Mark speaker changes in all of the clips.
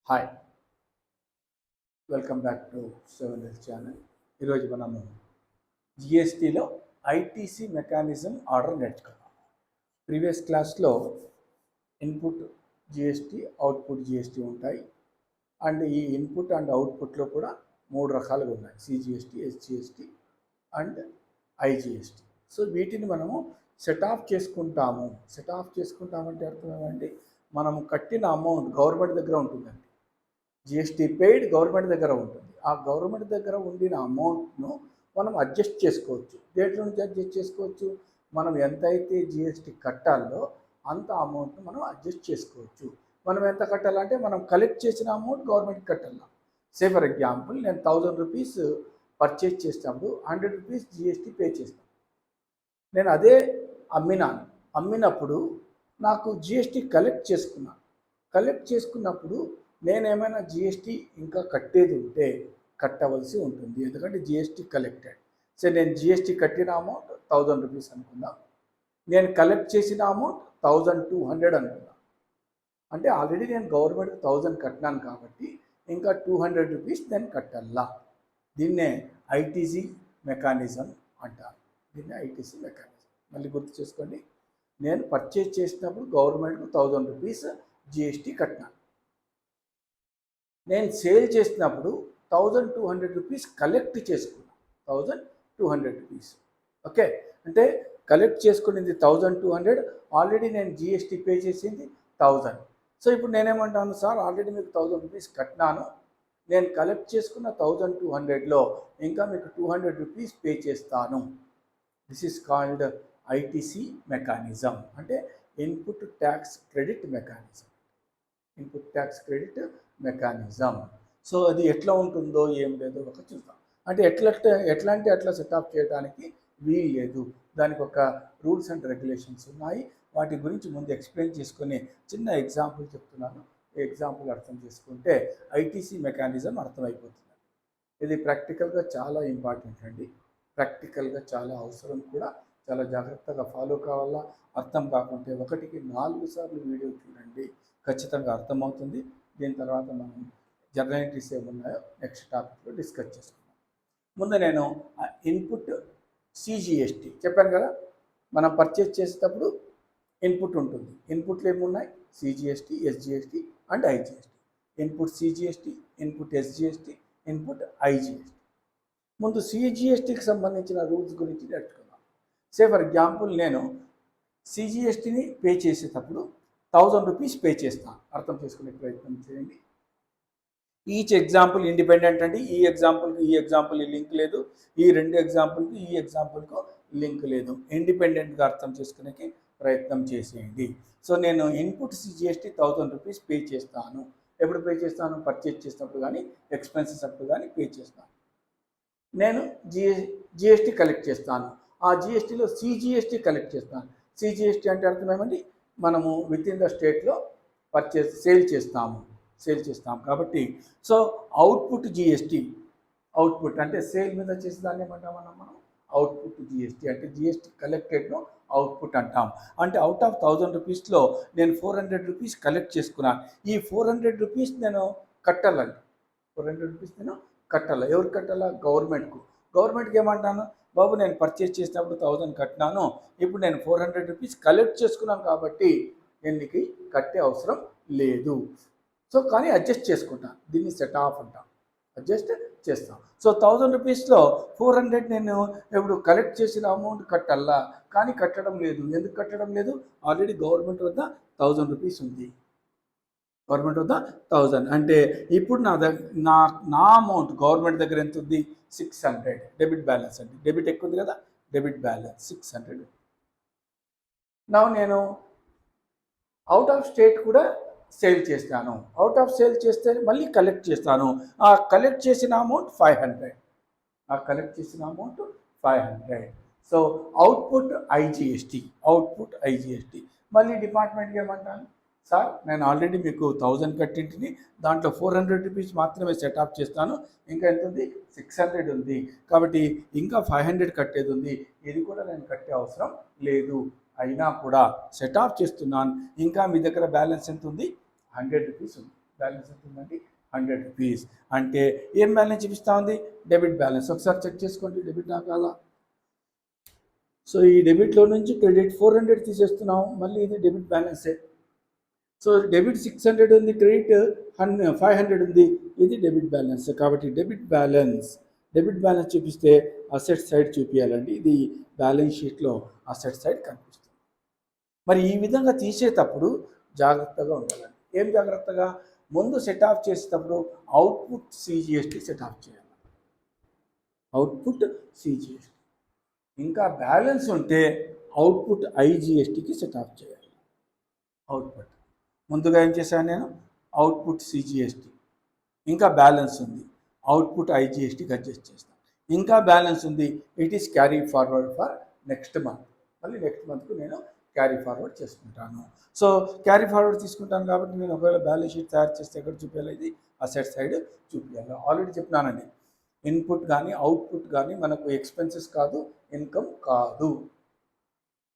Speaker 1: Hi, welcome back to 7 channel. ఈరోజు మనము జిఎస్టీలో ITC mechanism order నేర్చుకున్నాం. ప్రీవియస్ క్లాస్లో ఇన్పుట్ జిఎస్టీ, అవుట్పుట్ జిఎస్టీ ఉంటాయి. అండ్ ఈ ఇన్పుట్ అండ్ అవుట్పుట్లో కూడా 3 రకాలుగా ఉన్నాయి: CGST, SGST and IGST. So వీటిని మనము సెట్ ఆఫ్ చేసుకుంటాము. సెట్ ఆఫ్ చేసుకుంటామంటే అర్థం ఏమంటే, మనము కట్టిన అమౌంట్ గవర్నమెంట్ దగ్గర ఉంటుందండి. జిఎస్టీ పెయిడ్ గవర్నమెంట్ దగ్గర ఉంటుంది. ఆ గవర్నమెంట్ దగ్గర ఉండిన అమౌంట్ను మనం అడ్జస్ట్ చేసుకోవచ్చు. దేంట్లో నుంచి అడ్జస్ట్ చేసుకోవచ్చు? మనం ఎంతైతే జిఎస్టీ కట్టాలో అంత అమౌంట్ను మనం అడ్జస్ట్ చేసుకోవచ్చు. మనం ఎంత కట్టాలంటే, మనం కలెక్ట్ చేసిన అమౌంట్ గవర్నమెంట్కి కట్టాలి. సే ఫర్ ఎగ్జాంపుల్, నేను 1000 రూపీస్ పర్చేజ్ చేసినప్పుడు 100 రూపీస్ జిఎస్టీ పే చేస్తాను. నేను అదే అమ్మినప్పుడు నాకు జిఎస్టీ కలెక్ట్ చేసుకున్నప్పుడు నేనేమైనా జిఎస్టీ ఇంకా కట్టేది ఉంటే కట్టవలసి ఉంటుంది, ఎందుకంటే జిఎస్టీ కలెక్టెడ్. సో నేను జిఎస్టీ కట్టిన అమౌంట్ 1000 రూపీస్ అనుకుందాం, నేను కలెక్ట్ చేసిన అమౌంట్ 1200 అనుకుందాం. అంటే ఆల్రెడీ నేను గవర్నమెంట్కి 1000 కట్టినాను కాబట్టి ఇంకా 200 రూపీస్ నేను కట్టాలా. దీన్నే ఐటీసీ మెకానిజం అంటారు. మళ్ళీ గుర్తు చేసుకోండి. నేను పర్చేజ్ చేసినప్పుడు గవర్నమెంట్కు 1000 రూపీస్ జిఎస్టీ కట్టినాను. నేను సేల్ చేసినప్పుడు 1200 రూపీస్ కలెక్ట్ చేసుకున్నాను. 1200 రూపీస్. ఓకే, అంటే కలెక్ట్ చేసుకునేది 1200, ఆల్రెడీ నేను జిఎస్టీ పే చేసింది 1000. సో ఇప్పుడు నేనేమంటాను, సార్ ఆల్రెడీ మీకు 1000 రూపీస్ కట్టినాను, నేను కలెక్ట్ చేసుకున్న 1200లో ఇంకా మీకు 200 రూపీస్ పే చేస్తాను. This is called ITC mechanism, అంటే input tax credit mechanism. So అది ఎట్లా ఉంటుందో ఏం లేదో ఒక చూద్దాం. అంటే ఎట్లా అంటే అట్లా సెటప్ చేయడానికి వీలు లేదు. దానికి ఒక రూల్స్ అండ్ రెగ్యులేషన్స్ ఉన్నాయి. వాటి గురించి ముందు ఎక్స్ప్లెయిన్ చేసుకుని చిన్న ఎగ్జాంపుల్ చెప్తున్నాను. ఈ ఎగ్జాంపుల్ అర్థం చేసుకుంటే ఐటీసీ మెకానిజం అర్థమైపోతుంది. ఇది ప్రాక్టికల్గా చాలా ఇంపార్టెంట్ అండి. ప్రాక్టికల్గా చాలా అవసరం కూడా. చాలా జాగ్రత్తగా ఫాలో కావాలా. అర్థం కాకుంటే 1కి 4 సార్లు వీడియో చూడండి, ఖచ్చితంగా అర్థమవుతుంది. దీని తర్వాత మనం జనరల్ ఎంట్రీస్ ఏమున్నాయో నెక్స్ట్ టాపిక్లో డిస్కస్ చేసుకుందాం. ముందు నేను ఇన్పుట్ సిజిఎస్టీ చెప్పాను కదా. మనం పర్చేజ్ చేసేటప్పుడు ఇన్పుట్ ఉంటుంది. ఇన్పుట్లు ఏమున్నాయి? CGST, SGST and IGST. Input CGST, input SGST, input IGST. ముందు సిజిఎస్టీకి సంబంధించిన రూల్స్ గురించి నేర్చుకుందాం. సే ఫర్ ఎగ్జాంపుల్, నేను సిజిఎస్టీని పే చేసేటప్పుడు 1000 రూపీస్ పే చేస్తాను. అర్థం చేసుకునే ప్రయత్నం చేయండి. ఈచ్ ఎగ్జాంపుల్ ఇండిపెండెంట్ అండి. ఈ ఎగ్జాంపుల్ లింక్ లేదు, ఈ 2 ఎగ్జాంపుల్కి ఈ ఎగ్జాంపుల్కు లింక్ లేదు. ఇండిపెండెంట్గా అర్థం చేసుకునే ప్రయత్నం చేసేయండి. సో నేను ఇన్పుట్ సిజిఎస్టీ 1000 రూపీస్ పే చేస్తాను. ఎప్పుడు పే చేస్తాను? పర్చేజ్ చేసినప్పుడు కానీ, ఎక్స్పెన్సెస్ అప్పుడు కానీ పే చేస్తాను. నేను జిఎస్టీ కలెక్ట్ చేస్తాను. ఆ జిఎస్టీలో సిజిఎస్టీ కలెక్ట్ చేస్తాను. సిజిఎస్టీ అంటే అర్థం ఏమండి? మనము విత్ ఇన్ ద స్టేట్లో సేల్ చేస్తాము కాబట్టి. సో అవుట్పుట్ జిఎస్టీ, అవుట్పుట్ అంటే సేల్ మీద చేసేదాన్ని ఏమంటాం మనం అవుట్పుట్ జిఎస్టీ. అంటే జిఎస్టీ కలెక్టెడ్ను అవుట్పుట్ అంటాం. అంటే అవుట్ ఆఫ్ 1000 రూపీస్లో నేను 400 రూపీస్ కలెక్ట్ చేసుకున్నాను. ఈ 400 రూపీస్ నేను కట్టాలండి. 400 రూపీస్ నేను కట్టాలి. ఎవరు కట్టాలా? గవర్నమెంట్కి ఏమంటాను, బాబు నేను పర్చేజ్ చేసినప్పుడు 1000 కట్టినాను, ఇప్పుడు నేను 400 రూపీస్ కలెక్ట్ చేసుకున్నాను కాబట్టి నేను నీకు కట్టే అవసరం లేదు. సో కానీ అడ్జస్ట్ చేసుకుంటాను. దీన్ని సెట్ ఆఫ్ అంటాం, అడ్జస్ట్ చేస్తాం. సో 1000 రూపీస్లో 400 నేను ఇప్పుడు కలెక్ట్ చేసిన అమౌంట్ కట్టాలా, కానీ కట్టడం లేదు. ఎందుకు కట్టడం లేదు? ఆల్రెడీ గవర్నమెంట్ వద్ద 1000 రూపీస్ ఉంది. 1000 అంటే ఇప్పుడు నా అమౌంట్ గవర్నమెంట్ దగ్గర ఎంత ఉంది? 600. డెబిట్ బ్యాలెన్స్ అండి. డెబిట్ ఎక్కువ ఉంది కదా, డెబిట్ బ్యాలెన్స్ 600. నా నేను అవుట్ ఆఫ్ స్టేట్ కూడా సేల్ చేస్తాను. అవుట్ ఆఫ్ సేల్ చేస్తే మళ్ళీ కలెక్ట్ చేస్తాను. ఆ కలెక్ట్ చేసిన అమౌంట్ 500. So output IGST. మళ్ళీ డిపార్ట్మెంట్కి ఏమంటాను, సార్ నేను ఆల్రెడీ మీకు 1000 కట్టింటిని, దాంట్లో 400 రూపీస్ మాత్రమే సెట్ ఆఫ్ చేస్తాను, ఇంకా ఎంత ఉంది? 600 ఉంది, కాబట్టి ఇంకా 500 కట్టేది ఉంది. ఇది కూడా నేను కట్టే అవసరం లేదు, అయినా కూడా సెట్ ఆఫ్ చేస్తున్నాను. ఇంకా మీ దగ్గర బ్యాలెన్స్ ఎంత ఉంది? 100 రూపీస్ ఉంది. బ్యాలెన్స్ ఎంత ఉందండి 100 రూపీస్. అంటే ఏం బ్యాలెన్స్ చూపిస్తూ ఉంది? Debit balance. ఒకసారి చెక్ చేసుకోండి డెబిట్ నా కాదా. సో ఈ డెబిట్లో నుంచి క్రెడిట్ 400 తీసేస్తున్నాం, మళ్ళీ ఇది డెబిట్ బ్యాలెన్సే. సో డెబిట్ 600 ఉంది, క్రెడిట్ 500 ఉంది, ఇది డెబిట్ బ్యాలెన్స్. కాబట్టి డెబిట్ బ్యాలెన్స్ చూపిస్తే అసెట్ సైడ్ చూపించాలండి. ఇది బ్యాలెన్స్ షీట్లో అసెట్ సైడ్ కనిపిస్తుంది. మరి ఈ విధంగా తీసేటప్పుడు జాగ్రత్తగా ఉండాలండి. ఏం జాగ్రత్తగా? ముందు సెట్ ఆఫ్ చేసేటప్పుడు అవుట్పుట్ సిజిఎస్టీ సెట్ ఆఫ్ చేయాలి. Output CGST. ఇంకా బ్యాలెన్స్ ఉంటే అవుట్పుట్ ఐజిఎస్టీకి సెట్ ఆఫ్ చేయాలి. అవుట్పుట్ ముందుగా ఏం చేశాను నేను? Output CGST. ఇంకా బ్యాలెన్స్ ఉంది, అవుట్పుట్ ఐజిఎస్టీకి అడ్జస్ట్ చేస్తాను. ఇంకా బ్యాలెన్స్ ఉంది, it is carry forward for next month. మళ్ళీ నెక్స్ట్ మంత్కు నేను క్యారీ ఫార్వర్డ్ చేసుకుంటాను. సో క్యారీ ఫార్వర్డ్ తీసుకుంటాను కాబట్టి నేను ఒకవేళ బ్యాలెన్స్ షీట్ తయారు చేస్తే ఎక్కడ చూపించాలి? ఇది అసెట్ సైడ్ చూపించాలి. ఆల్రెడీ చెప్పినానండి, ఇన్పుట్ కానీ అవుట్పుట్ కానీ మనకు ఎక్స్పెన్సెస్ కాదు, ఇన్కమ్ కాదు.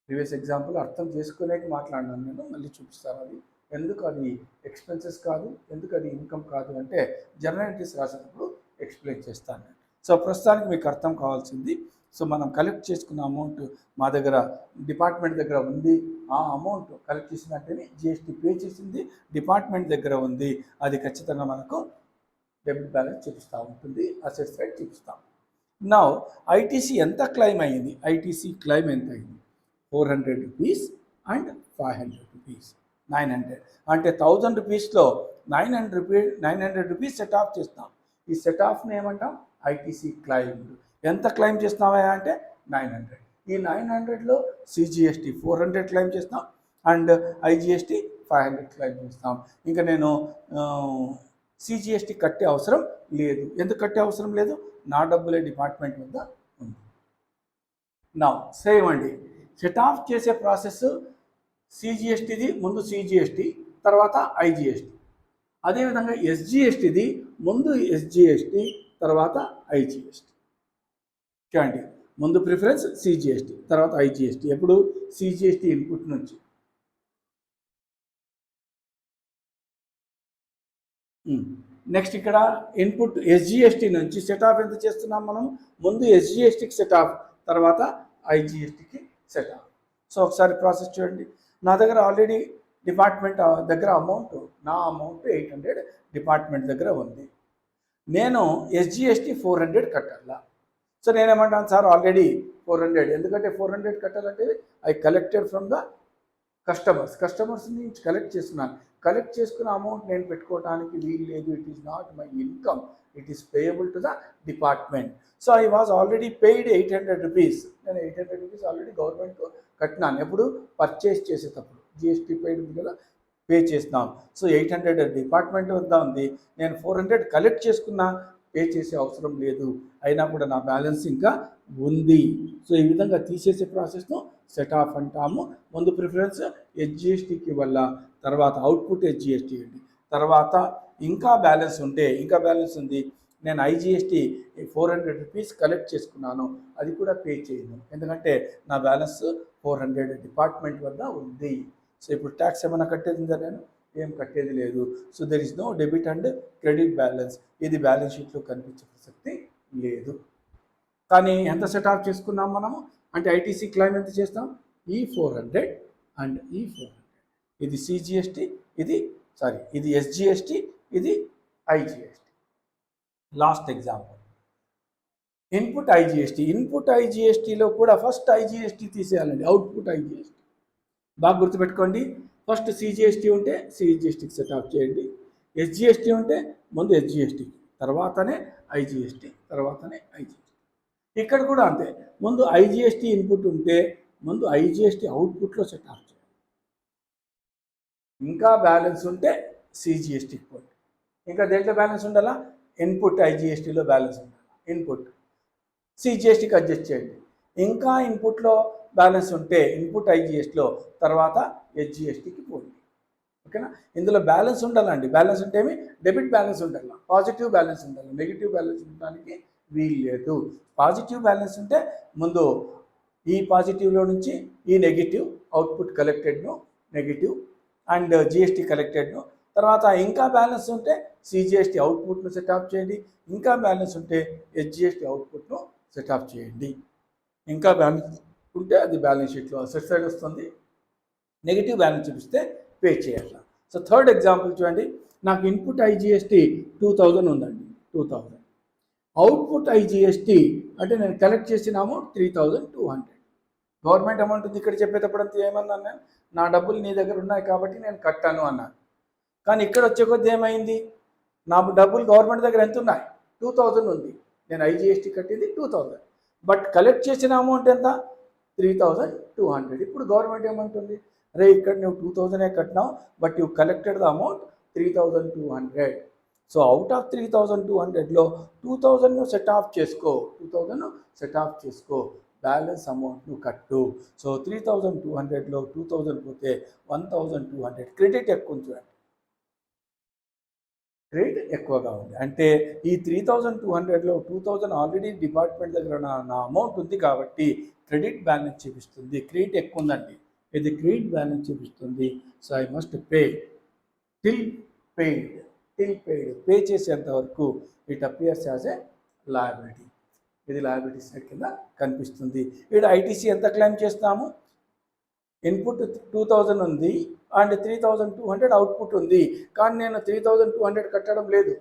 Speaker 1: ప్రీవియస్ ఎగ్జాంపుల్ అర్థం చేసుకునేకి మాట్లాడినాను నేను, మళ్ళీ చూపిస్తాను అది ఎందుకు అది ఎక్స్పెన్సెస్ కాదు, ఎందుకు అది ఇన్కమ్ కాదు అంటే జర్నల్ ఎంట్రీస్ రాసేటప్పుడు ఎక్స్ప్లెయిన్ చేస్తాను. సో ప్రస్తుతానికి మీకు అర్థం కావాల్సింది, సో మనం కలెక్ట్ చేసుకున్న అమౌంట్ మా దగ్గర డిపార్ట్మెంట్ దగ్గర ఉంది. ఆ అమౌంట్ కలెక్ట్ చేసినట్టేనే జిఎస్టీ పే చేసింది డిపార్ట్మెంట్ దగ్గర ఉంది. అది ఖచ్చితంగా మనకు డెబిట్ బ్యాలెన్స్ చూపిస్తూ ఉంటుంది, అసెట్ సైడ్ చూపిస్తాం. నౌ ఐటీసీ ఎంత క్లెయిమ్ అయ్యింది? ఐటీసీ క్లెయిమ్ ఎంత అయింది? 400 రూపీస్ అండ్ 500 రూపీస్, 900. అంటే 1000 రూపీస్లో 900 రూపీస్ సెట్ ఆఫ్ చేస్తాం. ఈ సెట్ ఆఫ్ని ఏమంటాం? ITC claim. ఎంత క్లెయిమ్ చేస్తున్నావా అంటే 900. ఈ 900లో సిజిఎస్టీ 400 క్లెయిమ్ చేస్తాం అండ్ ఐజిఎస్టీ 500 క్లెయిమ్ చేస్తాం. ఇంకా నేను సిజిఎస్టీ కట్టే అవసరం లేదు. ఎందుకు కట్టే అవసరం లేదు? నా డబ్బులే డిపార్ట్మెంట్ వద్ద ఉంది. నా సేమ్ అండి, సెట్ ఆఫ్ చేసే ప్రాసెస్ సిజిఎస్టీది ముందు సిజిఎస్టీ, తర్వాత ఐజిఎస్టీ. అదేవిధంగా ఎస్జిఎస్టీది ముందు ఎస్జిఎస్టీ, తర్వాత ఐజిఎస్టీ. చూడండి, ముందు ప్రిఫరెన్స్ సిజిఎస్టీ, తర్వాత ఐజిఎస్టీ. ఎప్పుడు? సిజిఎస్టీ ఇన్పుట్ నుంచి. నెక్స్ట్ ఇక్కడ ఇన్పుట్ ఎస్జిఎస్టీ నుంచి సెట్ ఆఫ్ ఎంత చేస్తున్నాం మనం? ముందు ఎస్జిఎస్టీకి సెట్ ఆఫ్, తర్వాత ఐజిఎస్టీకి సెట్ ఆఫ్. సో ఒకసారి ప్రాసెస్ చూడండి. నా దగ్గర ఆల్రెడీ డిపార్ట్మెంట్ దగ్గర అమౌంట్, నా అమౌంట్ 800 డిపార్ట్మెంట్ దగ్గర ఉంది. నేను ఎస్జిఎస్టీ 400 కట్టాలా. సో నేనేమంటాను? Sir already 400. ఎందుకంటే 400 కట్టాలంటే I collected from the customers నుంచి కలెక్ట్ చేస్తున్నాను. కలెక్ట్ చేసుకున్న అమౌంట్ నేను పెట్టుకోవడానికి వీలు లేదు. It is not my income, it is payable to the department. So I was already paid 800 rupees. నేను 800 రూపీస్ ఆల్రెడీ గవర్నమెంట్కు కట్టినాను. ఎప్పుడు? పర్చేస్ చేసేటప్పుడు జిఎస్టీ పెయిడ్ ఉంది కదా, పే చేస్తున్నాను. సో 800 డిపార్ట్మెంట్ వద్ద ఉంది, నేను 400 కలెక్ట్ చేసుకున్నా, పే చేసే అవసరం లేదు. అయినా కూడా నా బ్యాలెన్స్ ఇంకా ఉంది. సో ఈ విధంగా తీసేసే ప్రాసెస్ను సెట్ ఆఫ్ అంటాము. ముందు ప్రిఫరెన్స్ హెచ్జిఎస్టీకి వల్ల, తర్వాత అవుట్పుట్ హెచ్జిఎస్టీ అండి. తర్వాత ఇంకా బ్యాలెన్స్ ఉంది, నేను ఐజిఎస్టీ 400 రూపీస్ కలెక్ట్ చేసుకున్నాను, అది కూడా పే చేయను. ఎందుకంటే నా బ్యాలెన్స్ 400 డిపార్ట్మెంట్ వద్ద ఉంది. సో ఇప్పుడు ట్యాక్స్ ఏమైనా కట్టేది ఉందా? నేను ఏం కట్టేది లేదు. So there is no debit and credit balance. ఇది బ్యాలెన్స్ షీట్లో కనిపించే ప్రసక్తి లేదు. కానీ ఎంత సెట్ ఆఫ్ చేసుకున్నాం మనము అంటే ఐటీసీ క్లెయిమ్ ఎంత చేస్తాం? ఈ 400 అండ్ ఈ 400. ఇది సిజిఎస్టీ, ఇది ఎస్జిఎస్టీ, ఇది ఐజిఎస్టీ. లాస్ట్ ఎగ్జాంపుల్ ఇన్పుట్ ఐజిఎస్టీలో కూడా ఫస్ట్ ఐజిఎస్టీ తీసేయాలండి, అవుట్పుట్ ఐజిఎస్టీ. బాగా గుర్తుపెట్టుకోండి, ఫస్ట్ సిజిఎస్టీ ఉంటే సిజిఎస్టీకి సెట్ ఆఫ్ చేయండి, ఎస్జిఎస్టీ ఉంటే ముందు ఎస్జిఎస్టీకి, తర్వాతనే ఐజిఎస్టీ, తర్వాతనే ఐజిఎస్టీ. ఇక్కడ కూడా అంతే, ముందు ఐజిఎస్టీ ఇన్పుట్ ఉంటే ముందు ఐజిఎస్టీ అవుట్పుట్లో సెట్ ఆఫ్ చేయాలి. ఇంకా బ్యాలెన్స్ ఉంటే సిజిఎస్టీకి పోండి. ఇంకా దేంట్లో బ్యాలెన్స్ ఉండాలా? ఇన్పుట్ ఐజిఎస్టీలో బ్యాలెన్స్ ఉండాలి. ఇన్పుట్ సిజిఎస్టీకి అడ్జస్ట్ చేయండి. ఇంకా ఇన్పుట్లో బ్యాలెన్స్ ఉంటే ఇన్పుట్ ఐజిఎస్టీలో, తర్వాత హెచ్జిఎస్టీకి పోండి. ఓకేనా? ఇందులో బ్యాలెన్స్ ఉండాలండి. బ్యాలెన్స్ ఉంటే ఏమి? డెబిట్ బ్యాలెన్స్ ఉండాలి, పాజిటివ్ బ్యాలెన్స్ ఉండాలి. నెగిటివ్ బ్యాలెన్స్ ఉండడానికి వీలు లేదు. పాజిటివ్ బ్యాలెన్స్ ఉంటే ముందు ఈ పాజిటివ్లో నుంచి ఈ నెగిటివ్, అవుట్పుట్ కలెక్టెడ్ను నెగిటివ్ అండ్ జిఎస్టీ కలెక్టెడ్ను, తర్వాత ఇంకా బ్యాలెన్స్ ఉంటే సిజిఎస్టీ అవుట్పుట్ను సెట్ ఆఫ్ చేయండి, ఇంకా బ్యాలెన్స్ ఉంటే హెచ్జిఎస్టీ అవుట్పుట్ను సెట్ ఆఫ్ చేయండి. ఇంకా బ్యాలెన్స్ ఉంటే అది బ్యాలెన్స్ షీట్లో అసెట్ సైడ్ వస్తుంది, నెగిటివ్ బ్యాలెన్స్ చూపిస్తే పే చేయాలి. సో థర్డ్ ఎగ్జాంపుల్ చూడండి, నాకు ఇన్పుట్ ఐజిఎస్టీ 2000 ఉందండి, 2000. అవుట్పుట్ ఐజిఎస్టీ అంటే నేను కలెక్ట్ చేసిన అమౌంట్ 3200. గవర్నమెంట్ అమౌంట్ ఉంది ఇక్కడ చెప్పేటప్పుడు అంతా ఏమన్నాను నేను, నా డబ్బులు నీ దగ్గర ఉన్నాయి కాబట్టి నేను కట్టాను అన్నాను. కానీ ఇక్కడ వచ్చే కొద్ది ఏమైంది, నా డబ్బులు గవర్నమెంట్ దగ్గర ఎంత ఉన్నాయి, 2000 ఉంది, నేను ఐజిఎస్టీ కట్టింది 2000, బట్ కలెక్ట్ చేసిన అమౌంట్ ఎంత, 3200. ఇప్పుడు గవర్నమెంట్ ఏమంటుంది, రే ఇక్కడ నువ్వు 2000 కట్టినావు, but you collected the amount 3200. So out of 3200లో 2000 సెట్ ఆఫ్ చేసుకో, 2000 సెట్ ఆఫ్ చేసుకో, బ్యాలెన్స్ అమౌంట్ను కట్టు. సో 3200లో 2000 పోతే 1200 క్రెడిట్ ఎక్కువ ఉంది, చూడండి క్రెడిట్ ఎక్కువగా ఉంది. అంటే ఈ 3200లో 2000 ఆల్రెడీ డిపార్ట్మెంట్ దగ్గర నా అమౌంట్ ఉంది కాబట్టి క్రెడిట్ బ్యాలెన్స్ చూపిస్తుంది, క్రెడిట్ ఎక్కువ ఉందండి, ఇది క్రెడిట్ బ్యాలెన్స్ చూపిస్తుంది. So I must pay till paid, pay చేసేంత వరకు it appears as a liability, ఇది లయబిలిటీ సైడ్ కింద కనిపిస్తుంది. ఇక్కడ ఐటీసీ ఎంత క్లెయిమ్ చేస్తాము, ఇన్పుట్ 2000 ఉంది అండ్ 3200 అవుట్పుట్ ఉంది, కానీ నేను 3200 కట్టడం లేదు,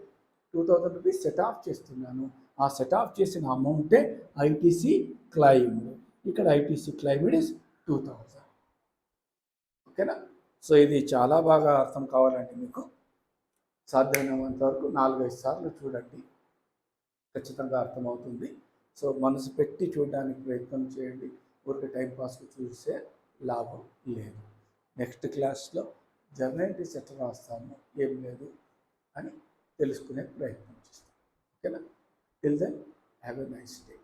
Speaker 1: 2000 రూపీస్ సెట్ ఆఫ్ చేస్తున్నాను. ఆ సెట్ ఆఫ్ చేసిన అమౌంటే ఐటీసీ క్లైమ్డ్. ఇక్కడ ఐటీసీ క్లైమ్డ్ ఇస్ 2000. ఓకేనా? సో ఇది చాలా బాగా అర్థం కావాలంటే మీకు సాధ్యమైనంత వరకు 4-5 సార్లు చూడండి, ఖచ్చితంగా అర్థమవుతుంది. సో మనసు పెట్టి చూడడానికి ప్రయత్నం చేయండి, ఊరికే టైంపాస్కి చూస్తే లాభం లేదు. నెక్స్ట్ క్లాస్లో జర్నలిటీస్ ఎట్లా రాస్తాము ఏం లేదు అని తెలుసుకునే ప్రయత్నం చేస్తాం. ఓకేనా? Till then have a nice day.